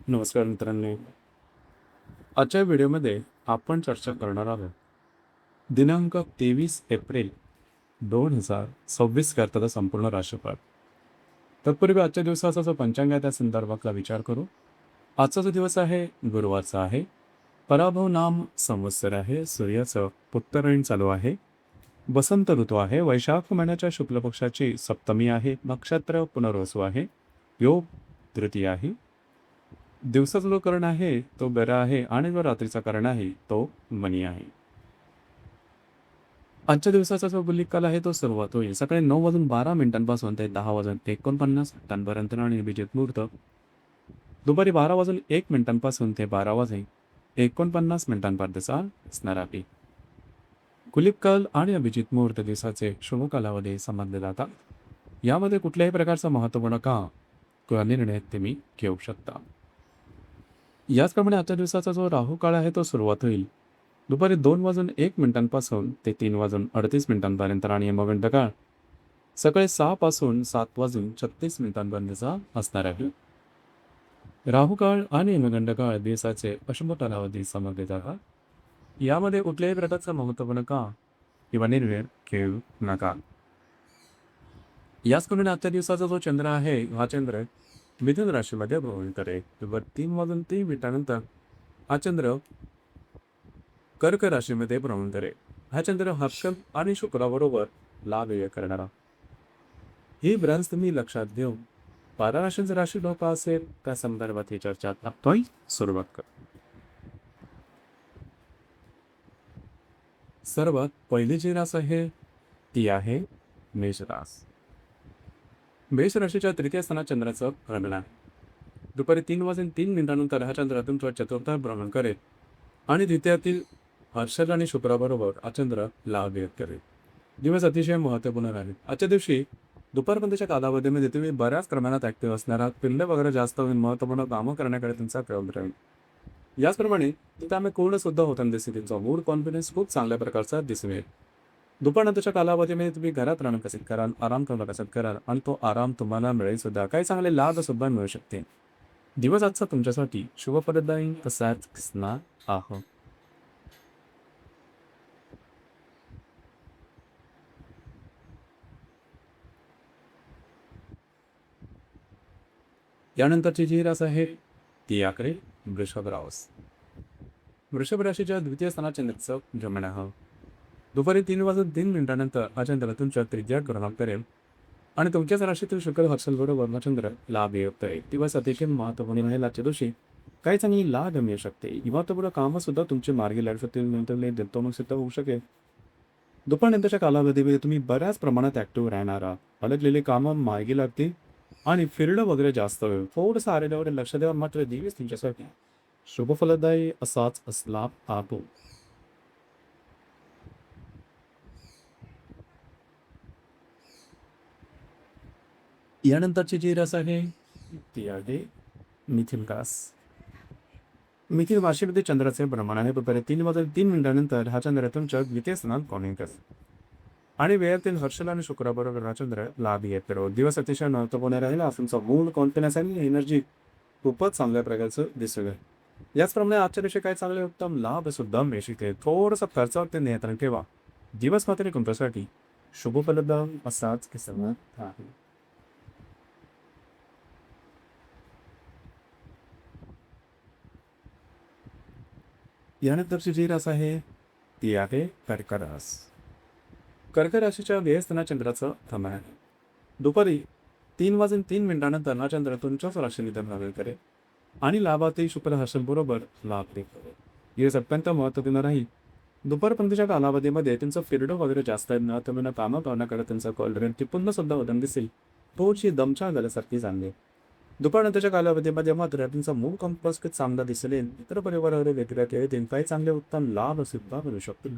नमस्कार मित्रांनो. आजच्या व्हिडिओमध्ये आपण चर्चा करणार आहोत दिनांक 23 एप्रिल 2026 करताचा संपूर्ण राशीफळ. तत्पूर्वी आजच्या दिवसाचा जो पंचांग आहे त्या संदर्भातला विचार करू. आजचा जो दिवस आहे गुरुवारचा आहे. पराभव नाम संवत्सर आहे. सूर्याचं उत्तरायण चालू आहे. वसंत ऋतू आहे. वैशाख महिन्याच्या शुक्ल पक्षाची सप्तमी आहे. नक्षत्र पुनर्वसू आहे. योग तृतीय आहे. दिवसाचा जो कर्ण आहे तो बरा आहे आणि जो रात्रीचा कर्ण आहे तो मनी आहे. आजच्या दिवसाचा जो गुल्लिक काल आहे तो सुरुवात होईल सकाळी 9:12 ते 10:49 आणि अभिजित मुहूर्त दुपारी 12:01 ते 12:49 असणार आहे. गुल्लिक काल आणि अभिजित मुहूर्त दिवसाचे शुभ कालावधी समजले जातात. यामध्ये कुठल्याही प्रकारचा महत्त्वपूर्ण काम किंवा निर्णय तुम्ही घेऊ शकता. याचप्रमाणे आजच्या दिवसाचा जो राहू काळ आहे तो सुरुवात होईल दुपारी 2:01 ते 3:38 आणि यमगंड काळ सकाळी 6 पासून 7:36 असणार आहे. राहू काळ आणि यमगंड काळ दिवसाचे अशुभ कालावधी समजले जातात. यामध्ये कुठल्याही प्रकारचा महत्त्वपूर्ण काम किंवा निर्णय घेऊ नका. याचप्रमाणे आजच्या दिवसाचा जो चंद्र आहे हा चंद्र मिथुन राशीमध्ये भ्रमण करेल. दुपारी 3:03 हा चंद्र कर्क राशीमध्ये भ्रमण करेल. हा चंद्र हर्ष आणि शुक्राबरोबर लाभ करणारा ही ब्रांच तुम्ही लक्षात घेऊन 12 राशींचे राशी लोक असेल त्या संदर्भात ही चर्चा आपण सुरुवात कर. सर्वात पहिली जी रास आहे ती आहे मेष रास. मेष राशीच्या तृतीय स्थानात चंद्राचं भ्रमण आहे. दुपारी 3:03 हा चंद्र तुमचा चतुर्थ भ्रमण करेल आणि द्वितीयातील हर्षल आणि शुक्राबरोबर हा चंद्र लाभ व्यक्त करेल. दिवस अतिशय महत्त्वपूर्ण राहील. आजच्या दिवशी दुपारपर्यंतच्या कालावधीमध्ये तुम्ही बऱ्याच प्रमाणात ऍक्टिव्ह असणार आहात. पिल्ले वगैरे जास्त होईल. महत्त्वपूर्ण कामं करण्याकडे तुमचा कल राहील. याचप्रमाणे तिथे आम्ही पूर्ण सुद्धा होताना दिसेल. तुमचा मूड कॉन्फिडन्स खूप चांगल्या प्रकारचा दिसून येईल. दुपारनंतरच्या कालावधीमध्ये तुम्ही घरात राहणं कसे कराल, आराम करणं कसं कराल आणि तो आराम तुम्हाला मिळेल सुद्धा. काही चांगले लाभ सुद्धा मिळू शकते. दिवस आजचा तुमच्यासाठी शुभफलदायी तसाच असणार आहोत. यानंतरची जी रास आहे ती आकडे वृषभ रास. वृषभ राशीच्या द्वितीय स्थानात चंद्राचं भ्रमण आहे. दुपारी 3:03 हा चंद्र तुमच्या तृतीय ग्रहणात करेल आणि तुमच्याच राशीतील शुक्र हर्षल बरोबर हा चंद्र लाभ येत आहे. दिवस अतिशय महत्त्वपूर्ण महिलाच्या दिवशी काही चांगली लाभ मिळू शकते. महत्त्वपूर्ण कामं सुद्धा तुमचे मार्गी लागू शकतील. नंतर गुंतवणूक सुद्धा होऊ शकेल. दुपारनंतरच्या कालावधीमध्ये तुम्ही बऱ्याच प्रमाणात ऍक्टिव्ह राहणार आहात. अडकलेले कामं मार्गी लागतील आणि फिरणं वगैरे जास्त होईल. थोडंसं आरोग्यावर लक्ष द्यावं. मात्र दिवस तुमच्यासाठी शुभफलदायी असाच असला पाहतो. यानंतरची जी रास आहे ती आहे मिथिन रास. मिथिन राशीमध्ये चंद्राचे भ्रमण आहे. दुपारी 3:03 हा चंद्र तुमच्या द्वितीय स्थानात कॉनिंग आणि वेळातील हर्षल आणि शुक्राबरोबर हा चंद्र लाभ येत राहतो. दिवस अतिशय महत्त्वपूर्ण राहिला. तुमचा मूड कॉन्फिडन्स आणि एनर्जी खूपच चांगल्या प्रकारचं दिसेल. याचप्रमाणे आजच्या दिवशी काही चांगले उत्तम लाभ सुद्धा मिळू शकते. थोडंसं खर्चावरती नियंत्रण ठेवा. दिवस मात्र तुमच्यासाठी शुभफलद असाच किस्सा आहे. यानंतरची जी रास आहे ती आहे कर्क रास. कर्क राशीच्या व्ययस्थानात चंद्राचं भ्रमण आहे. दुपारी 3:03 हा चंद्र तुमच्याच राशीमध्ये भ्रमण करेल आणि लाभातील शुक्र हर्षल बरोबर लाभ देतो. दिवस अत्यंत महत्त्वपूर्ण राहील. दुपारपर्यंतच्या कालावधीमध्ये त्यांचं फिरणं वगैरे जास्त न तुम्ही कामं करण्याकडे त्यांचा कॉल राहील. ती पुन्हा सुद्धा उदम दिसेल. थोडीशी दमछाक झाल्यासारखी जाणवेल. दुपारनंतरच्या कालावधीमध्ये मात्र तुमचा मूड कंपोज चांगला दिसेल. इतर परिवारावर व्यतिरिक्त येतील काही चांगले उत्तम लाभ सुद्धा मिळू शकतील.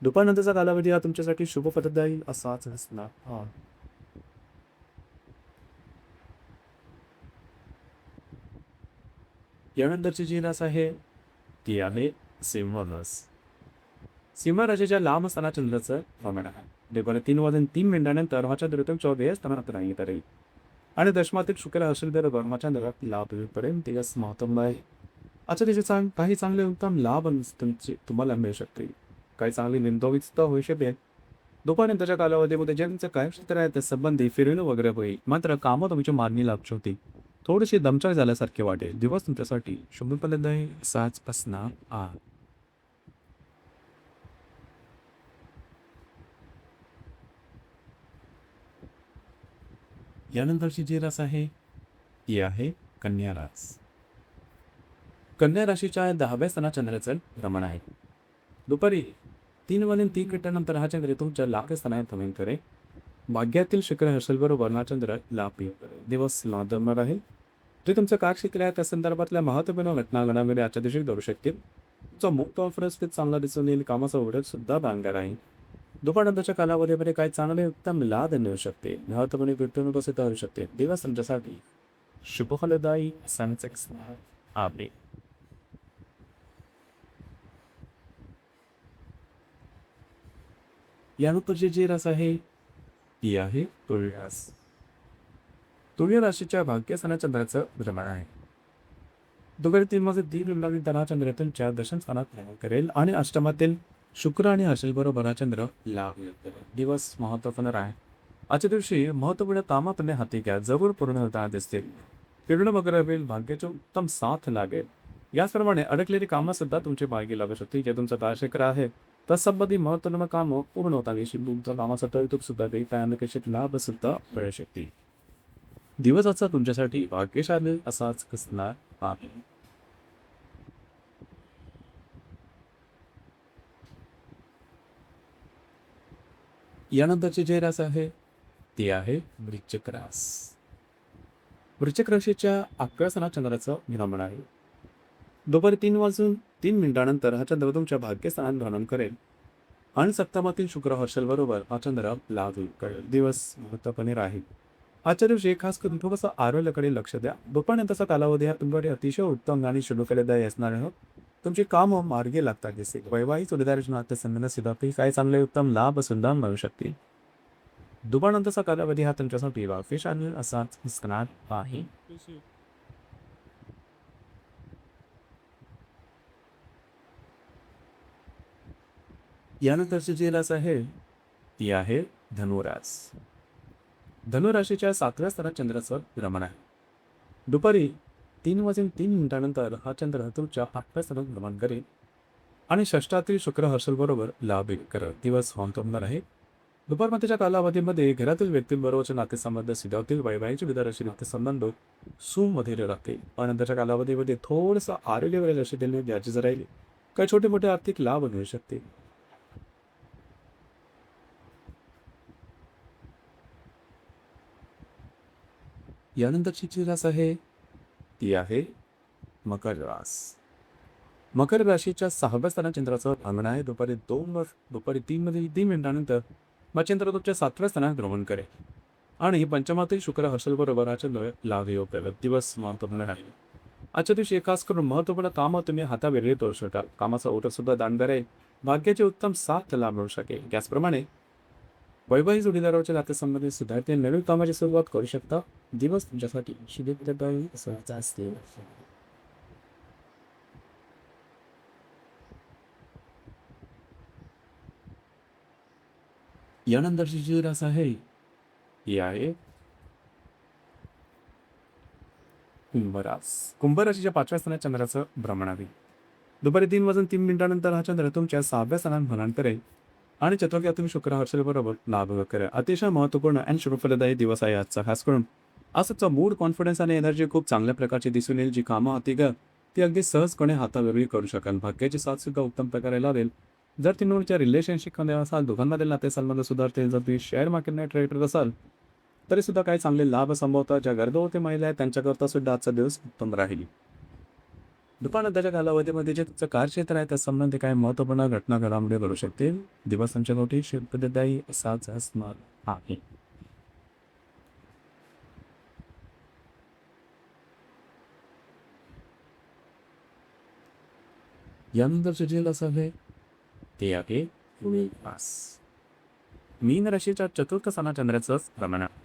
दुपारनंतरचा कालावधी हा तुमच्यासाठी शुभफलदायी असाच असणार हा. यानंतरची जी रास आहे ती आहे सिंह रास. सिंह राशीच्या लांब स्थानात चंद्राचं भ्रमण आहे. दुपारी 3:03 हा चंद्र तुमच्या व्यय स्थानात राहील. आणि दशमातील शुक्र असेल तर कर्माच्या नगरात लाभ येईपर्यंत दिवस महत्त्वपूर्ण आहे. आजच्या दिवशी काही चांगले उत्तम लाभ तुमचे तुम्हाला मिळू शकतील. काही चांगली निंदोवित सुद्धा होऊ शकेल. दुपारनंतरच्या कालावधीमध्ये जे तुमचं कार्यक्षेत्र आहे त्या संबंधी फिरणं वगैरे होईल. मात्र कामं तुमची मागणी लागू होती. थोडीशी दमछाक झाल्यासारखे वाटेल. दिवस तुमच्यासाठी शुभफलदायी आहे. असाच असणार आहे. यानंतरची जी रास आहे ती आहे कन्या रास. कन्या राशीच्या 10व्या स्थानात चंद्राचं भ्रमण आहे. दुपारी 3:03 हा चंद्र तुमच्या लाभ स्थानात भ्रमण करेल. भाग्यातील शुक्र असेल बरोबर हा चंद्र लाभ येईल. दिवस लाभदायक राहील. जे तुमचं कार्यक्षेत्र आहे त्या संदर्भातल्या महत्त्वपूर्ण घटना घडामोडी आजच्या दिवशी घडू शकतील. तुमचा मुक्त ऑफरच चांगला दिसून येईल. कामाचा ओढत सुद्धा बांधणार आहे. दुपारनंतरच्या कालावधीमध्ये काही चांगले उत्तम लाभ मिळू शकते. महत्त्वपूर्ण गुंतवणूक सुद्धा होऊ शकते. दिवस तुमच्यासाठी शुभफलदायी सनसेक्स आहे. यानंतरची जी रास आहे ती आहे तुळी रास. तुळी राशीच्या भाग्यस्थानात चंद्राचं भ्रमण आहे. दुपारी 3:03 हा चंद्र तुमच्या दशम स्थानात भ्रमण करेल आणि अष्टमातील शुक्र आणि असेल बरोबर हा चंद्र लाभ येईल. दिवस महत्त्वपूर्ण आहे. आजच्या दिवशी महत्त्वपूर्ण कामं तुम्ही हाती घ्या. जरूर पूर्ण होताना दिसतील. फिरणं वगैरे होईल. भाग्याची उत्तम साथ लागेल. याचप्रमाणे अडकलेली कामं सुद्धा तुमची मार्गी लागू शकते. जे तुमचं कार्यक्षेत्र आहे तत्संबंधी महत्त्वपूर्ण कामं पूर्ण होताना तुमच्या कामाचा तळतूक सुद्धा काही अनपेक्षित लाभ सुद्धा मिळू शकते. दिवसाचा तुमच्यासाठी भाग्यशाली असाच असणार आहे. यानंतरची जी रास आहे ती आहे वृश्चिक रास. वृश्चिक राशीच्या 11व्या स्थानात चंद्राचं भ्रमण आहे. दुपारी 3:03 हा चंद्र तुमच्या भाग्यस्थानात भ्रमण करेल आणि सप्तमातील शुक्र हर्षल बरोबर हा चंद्र लाभ करेल. दिवस महत्त्वपूर्ण राहील. आजच्या दिवशी खास करून थोडंसं आरोग्याकडे लक्ष द्या. दुपारनंतरचा कालावधी हा तुमच्याकडे अतिशय उत्तम आणि शुभफलदायी असणार आहे. तुमची कामं मार्गी लागतात दिसते. वैवाहिक जोडीदाराच्या नातेसंबंध सुद्धा काही चांगले उत्तम लाभ सुद्धा मिळू शकतील. दुपारनंतरचा कालावधी हा तुमच्यासाठी भाग्यशाली असाच असणार आहे. यानंतरची जी रास आहे ती आहे धनुरास. धनुराशीच्या 7व्या स्थानात चंद्राचं भ्रमण आहे. दुपारी 3:03 हा चंद्र तुमच्या 8व्या स्थानात भ्रमण करेल आणि षष्ठातील शुक्र हर्षल बरोबर लाभ करेल. दिवस महत्त्वपूर्ण आहे. दुपारनंतरच्या कालावधीमध्ये घरातील व्यक्तींबरोबरचे नातेसंबंध सिधावतील. वैवाहिक विदाराशी नातेसंबंध सुमधुर राहतील. नंतरच्या कालावधीमध्ये थोडंसं आरोग्याकडे लक्ष देणे गरजेचं राहील. काही छोटे मोठे आर्थिक लाभ मिळू शकते. यानंतरची जी रास आहे ती आहे मकर रास. मकर राशीच्या 6व्या स्थानात चंद्राचं भ्रमण आहे. दुपारी 3:03 मग चंद्र तुमच्या 7व्या स्थानात भ्रमण करेल आणि पंचमातील शुक्र हर्षल बरोबर हा चंद्र लाभ योग दिवस महत्त्वपूर्ण आहे. आजच्या दिवशी खास करून महत्त्वपूर्ण कामं तुम्ही हातावेगळी करू शकता. कामाचा ओढा सुद्धा दांडगार आहे. भाग्याची उत्तम साथ लाभ मिळू शकेल. त्याचप्रमाणे वैवाहिक जोडीदाराच्या नातेसंबंधित सुधारते. नवीन कामाची सुरुवात करू शकता. दिवस तुमच्यासाठी शुभफलदायी असाचा असते. यानंतरची जी रास आहे ती आहे कुंभरास. कुंभराशीच्या 5व्या स्थानात चंद्राचं भ्रमण आहे. दुपारी 3:03 हा चंद्र तुमच्या 6व्या स्थानात भ्रमण करेल आणि चतुर्थ्यातून शुक्र हर्षल बरोबर लाभ करेल. अतिशय महत्त्वपूर्ण आणि शुभफलदायी दिवस आहे आजचा. खास करून आजचा मूड, कॉन्फिडन्स आणि एनर्जी खूप चांगल्या प्रकारची दिसून येईल. जी कामं हाती घ्या ती अगदी सहजपणे हातावेगळी करू शकाल. भाग्याची साथ सुद्धा उत्तम प्रकारे लाभेल. जर तुम्ही रिलेशनशिपमध्ये असाल, दोघांमधील नातेसंबंध सुधारतील. जर तुम्ही शेअर मार्केटमध्ये ट्रेडर असाल तरी सुद्धा काही चांगले लाभ संभवतात. ज्या गर्भवती महिला आहेत त्यांच्याकरता सुद्धा आजचा दिवस उत्तम राहील. दुपारनंतरच्या कालावधीमध्ये जे तुमचं कार्यक्षेत्र आहे त्या संबंधी काही महत्त्वपूर्ण घटना घडामोडी घडू शकतील. दिवस तुमच्यासाठी शुभफलदायी असाच असणार आहे. यानंतरचे जे रास आहे ते आहे मीन रास. मीन राशीच्या 4थ्या स्थानात चंद्राचं भ्रमण आहे.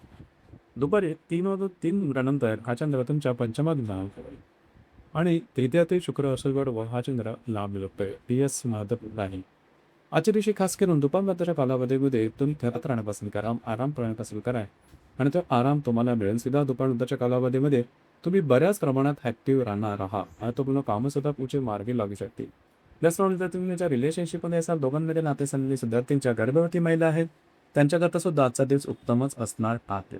दुपारी 3:03 हा चंद्र तुमच्या पंचमात विभागात आहे. आणि तृतीय ते शुक्र असून व हा चंद्र लांब विलगतोय. PS महत्त्वपूर्ण आहे. आजच्या दिवशी खास करून दुपारनंतरच्या कालावधीमध्ये तुम्ही घरात राहण्यापासून करा, आराम करण्यापासून करा आणि तो आराम तुम्हाला मिळेल. सुद्धा दुपारनंतरच्या कालावधीमध्ये तुम्ही बऱ्याच प्रमाणात ॲक्टिव्ह राहणार आहात आणि तो पूर्ण कामंसुद्धा पुढचे मार्गी लागू शकतील. त्याचप्रमाणे जर तुम्ही तुमच्या रिलेशनशिपमध्ये असाल, दोघांमध्ये नातेसंबंधी सुद्धा त्यांच्या गर्भवती महिला आहेत, त्यांच्याकरता सुद्धा आजचा दिवस उत्तमच असणार आहे.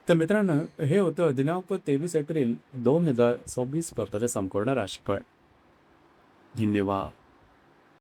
तर मित्रांनो, हे होतं दिनांक 23 एप्रिल 2026 पर्यंतचे संपूर्ण राशीफळ. धन्यवाद.